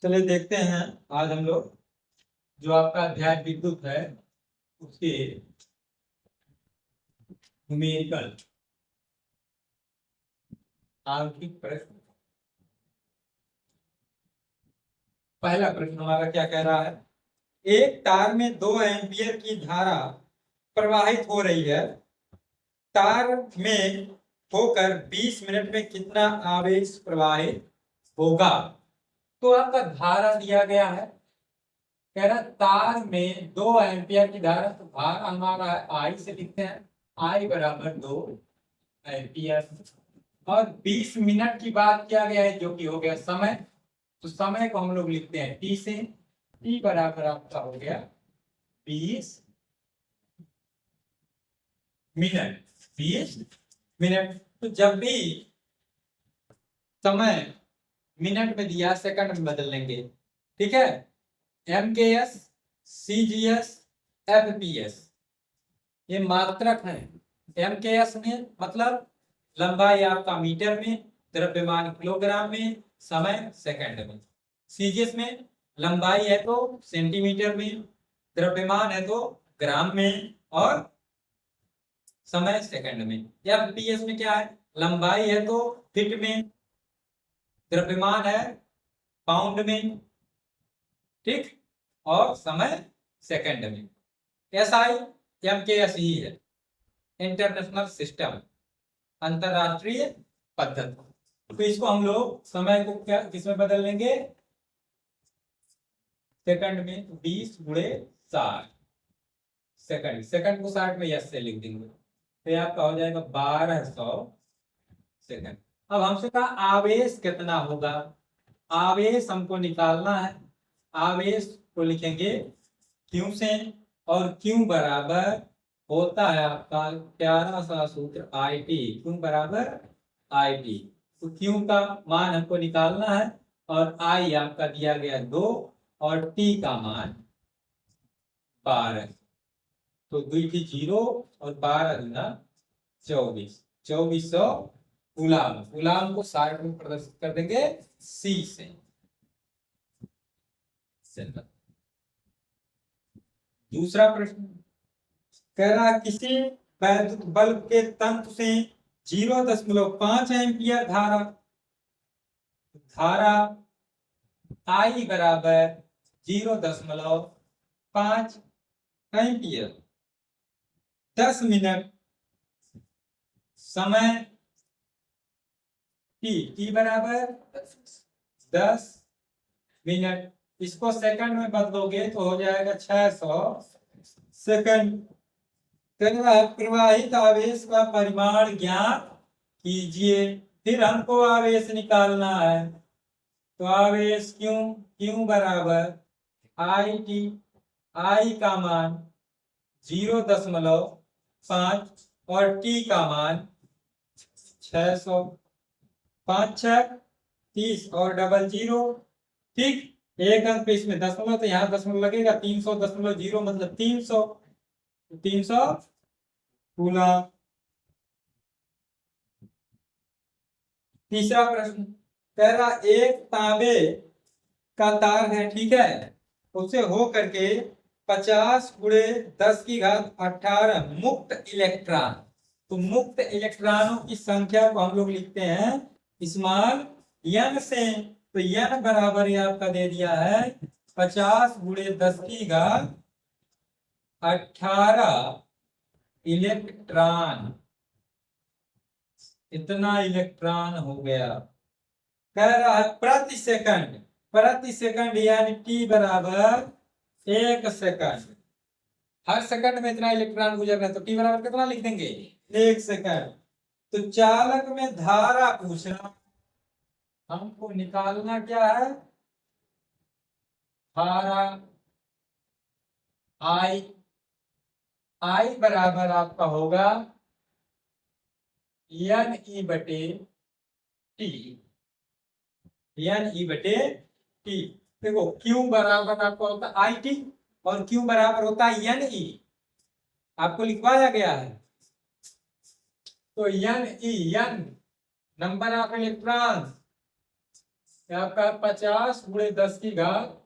चलिए देखते हैं आज हम लोग जो आपका अध्याय विद्युत है उसके न्यूमेरिकल आंकिक प्रश्न। पहला प्रश्न हमारा क्या कह रहा है, एक तार में 2 एम्पियर की धारा प्रवाहित हो रही है। तार में होकर 20 मिनट में कितना आवेश प्रवाहित होगा। तो आपका धारा दिया गया है, कह रहा तार में 2 एम्पियर की धारा, तो धारा हमारा आई से लिखते हैं, आई बराबर 2 एम्पियर। और 20 मिनट की बात किया गया है जो कि हो गया समय, तो समय को हम लोग लिखते हैं टी से। टी बराबर आपका हो गया 20 मिनट। 20 मिनट, तो जब भी समय मिनट में दिया सेकंड में बदल लेंगे, ठीक है। MKS, CGS, FPS ये मात्रक है। MKS में मतलब लंबाई आपका मीटर में, द्रव्यमान किलोग्राम में, समय सेकंड में। CGS में लंबाई है तो सेंटीमीटर में, द्रव्यमान है तो ग्राम में और समय सेकंड में। FPS में क्या है, लंबाई है तो फीट में, द्रव्यमान है पाउंड में, ठीक, और समय सेकंड में। SI MKS ही है, इंटरनेशनल सिस्टम, अंतरराष्ट्रीय पद्धति। तो इसको हम लोग समय को क्या किसमें बदल लेंगे, सेकंड में। 20 गुणे 60 सेकंड, सेकंड को 60 में यस से लिख देंगे, तो आपका हो जाएगा 1200 सेकंड। अब हमसे कहा आवेश कितना होगा, आवेश हमको निकालना है। आवेश को लिखेंगे क्यू से, और क्यू बराबर होता है आपका प्यारा सा सूत्र IT, क्यू बराबर IT। तो क्यू का मान हमको निकालना है, और I आपका दिया गया 2 और T का मान 12। तो 2 की 0 और 12 गुना 24, 2400 गुलाम। गुलाम को 60 में प्रदर्शित कर देंगे C से। दूसरा प्रश्न कह रहा किसी वैद्युत बल्ब के तंतु से 0.5 एम्पियर धारा I बराबर 0.5 एम्पियर 10 मिनट समय t बराबर 10 मिनट। इसको सेकंड में बदलोगे तो हो जाएगा 600 सेकंड। प्रवाहित आवेश का परिमाण ज्ञात कीजिए। फिर हमको आवेश निकालना है, तो आवेश क्यू बराबर IT, I का मान 0.5 और T का मान 600। 5 6 30 और डबल 0, ठीक। एक अंक पे इसमें दशमलव, तो यहाँ दशमलव लगेगा। 300.0 मतलब 300, 300 कूलम। तीसरा प्रश्न कह रहा एक तांबे का तार है, ठीक है, उसे हो करके 50 गुणे 10 की घात 18 मुक्त इलेक्ट्रॉन। तो मुक्त इलेक्ट्रॉनों की संख्या को हम लोग लिखते हैं स्मॉल n से। तो n बराबर ये आपका दे दिया है 50 गुणे 10 की घात 18 इलेक्ट्रॉन। इतना इलेक्ट्रॉन हो गया। कह रहा है प्रति सेकंड, प्रति सेकंड यानी T बराबर 1 सेकंड। हर सेकंड में इतना इलेक्ट्रॉन गुजर रहा है, तो T बराबर कितना लिख देंगे, 1 सेकंड। तो चालक में धारा पूछना, हमको निकालना क्या है, धारा I बराबर आपका होगा NE बटे T, NE बटे T। देखो Q बराबर आपका होता है IT और Q बराबर होता है NE, आपको लिखवाया गया है। तो NE, N number of electron, ये आपका 50 गुणे 10 की घात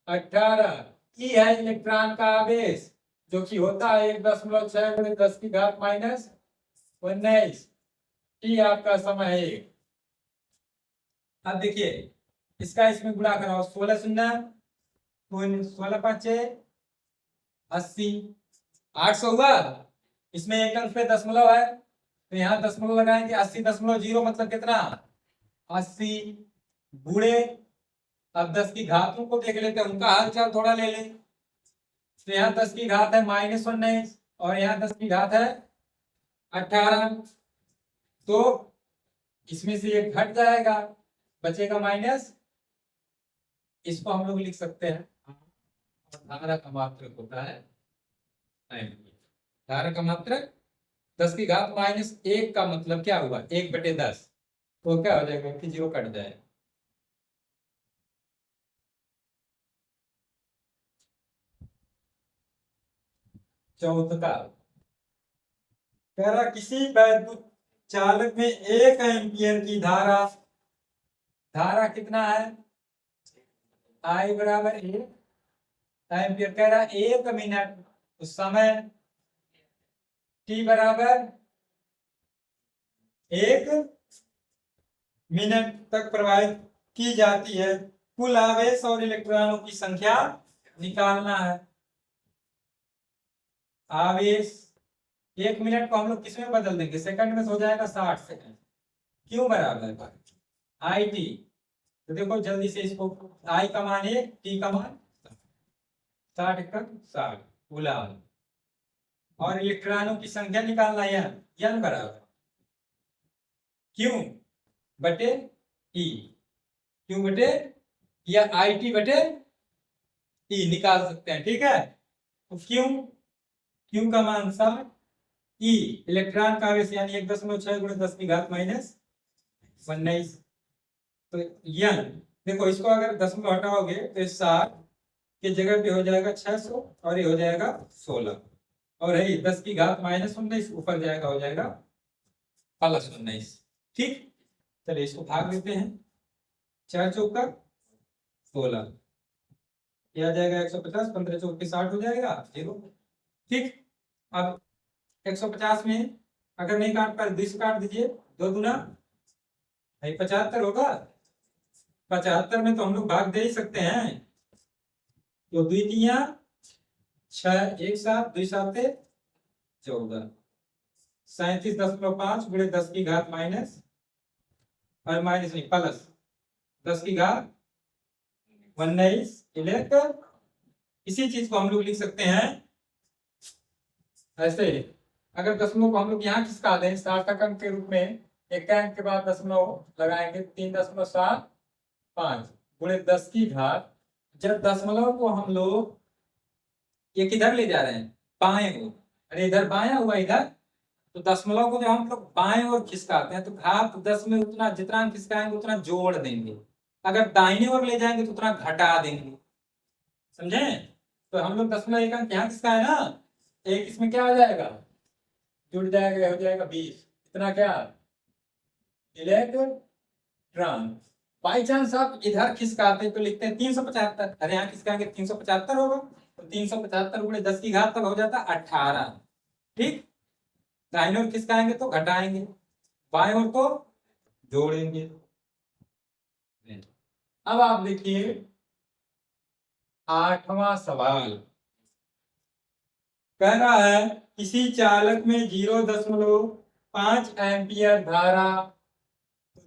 18 ई है इलेक्ट्रॉन का आवेश, जो कि होता है 1.6 गुणे 10 की घात माइनस 19। टी आपका समय है। अब देखिए इसका इसमें गुणा कराओ, 16 शून्य 16 5 80, 800 हुआ। इसमें एक अंक पे दशमलव है तो यहाँ दशमलव लगाएंगे, 80.0 मतलब कितना 80 गुणे, अब 10 की घातों को देख लेते हैं, उनका हालचाल थोड़ा ले लें। तो यहाँ 10 की घात है -19 और यहाँ 10 की घात है 18, तो इसमें से एक घट जाएगा, बचेगा माइनस। इसको हम लोग लिख सकते हैं धारा का मात्रक होता है एम्पीयर। धारा का मात्रक 10 की घात -1 का मतलब क्या हुआ 1/10, तो क्या हो जाएगा कि 0 कट जाएगा। चौथा कह रहा किसी वैद्युत चालक में 1 एम्पियर की धारा, धारा कितना है I बराबर 1 एम्पियर, कह रहा 1 मिनट उस समय T बराबर 1 मिनट तक प्रवाहित की जाती है। कुल आवेश और इलेक्ट्रॉनों की संख्या निकालना है। आवेश 1 मिनट को हम लोग किसमें बदल देंगे, सेकंड में हो जाएगा 60 सेकंड। क्यों बराबर आई टी, तो देखो जल्दी से इसको, आई का मान 1 टी का मान 60 का 60 गुलाम, और इलेक्ट्रॉनों की संख्या निकालना है n बराबर क्यों बटे ई, क्यों बटे या आई टी बटे ई निकाल सकते हैं, ठीक है। तो क्यों का मान 60, ई इलेक्ट्रॉन का आवेश यानी 1.6 गुणे 10 की घात -19, तो यन देखो इसको अगर 10 हटाओगे तो 60 की जगह पे हो जाएगा 600 और ये हो जाएगा 16, और है 10 की घात -19 ऊपर जाएगा हो जाएगा +19, ठीक। चलिए इसको भाग देते हैं, 4 चौका 16, यह आ जाएगा 150, 15 चौके 60 हो जाएगा 0, ठीक। अब 150 में अगर नहीं काट पाए 2 से काट दीजिए, 2 दूना 75 होगा। 75 में तो हम लोग भाग दे ही सकते हैं, तो 2 तिया 6, 1 7 2 7 14, 37.5 गुणे 10 की घात माइनस और माइनस नहीं प्लस 10 की घात 19 इलेक्ट्रॉन। इसी चीज को हम लोग लिख सकते हैं ऐसे, अगर दशमलव को हम लोग यहाँ खिसका दें सार्थक अंक के रूप में, एक अंक के बाद दशमलव लगाएंगे 3.75 गुणे 10 की घात, जब दशमलव को हम लोग ये किधर ले जा रहे हैं बाएं ओर, अरे इधर बाया हुआ इधर, तो दशमलव को जब हम लोग बाएं ओर खिसकाते हैं तो घात 10 में उतना जितना खिसकाएंगे उतना जोड़ देंगे, अगर दाहिने ओर ले जाएंगे तो उतना घटा देंगे, समझे। तो हम लोग दशमलव एक अंक यहाँ खिसकाए ना, एक इसमें क्या हो जाएगा जुड़ जाएगा, हो जाएगा 20, इतना क्या इलेक्ट्रॉन। बाई चांस आप इधर खिसकाते तो लिखते हैं 375, अरे यहाँ खिसकाएंगे 375 होगा, तो 375 गुणे 10 की घात तक हो जाता 18, ठीक। दाहिने ओर खिसकाएंगे तो घटाएंगे, बाएं ओर को जोड़ेंगे। अब आप देखिए 8वां सवाल कह रहा है किसी चालक में 0.5 एम्पियर धारा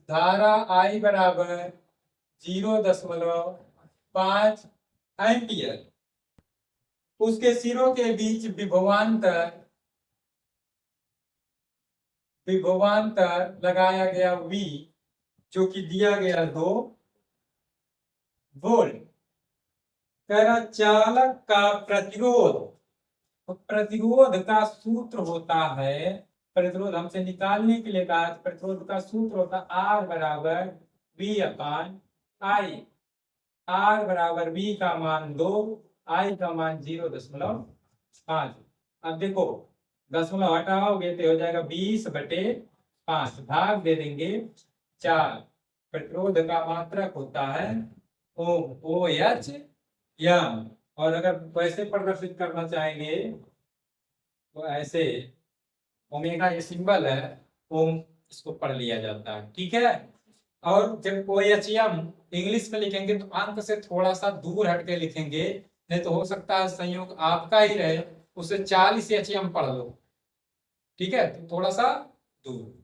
I बराबर 0.5 एम्पियर, उसके सिरों के बीच विभवांतर लगाया गया V, जो कि दिया गया 2 वोल्ट। कह रहा चालक का प्रतिरोध, तो प्रतिरोध का सूत्र होता है, प्रतिरोध हमसे निकालने के लिए कहा, प्रतिरोध का सूत्र होता है R बराबर V/I, R बराबर V का मान 2, I का मान 0.5। अब देखो दशमलव हटाओगे तो हो जाएगा 20/5, भाग दे देंगे 4, प्रतिरोध का मात्रक होता है ओ एच एम। और अगर वैसे प्रदर्शित करना चाहेंगे तो ऐसे ओमेगा ये सिंबल है, ओम, इसको पढ़ लिया जाता है। ठीक है। और जब ओ एच एम इंग्लिश में लिखेंगे तो अंक से थोड़ा सा दूर हट के लिखेंगे, नहीं तो हो सकता है संयोग आपका ही रहे, उसे 40 एच एम पढ़ लो। ठीक है, तो थोड़ा सा दूर।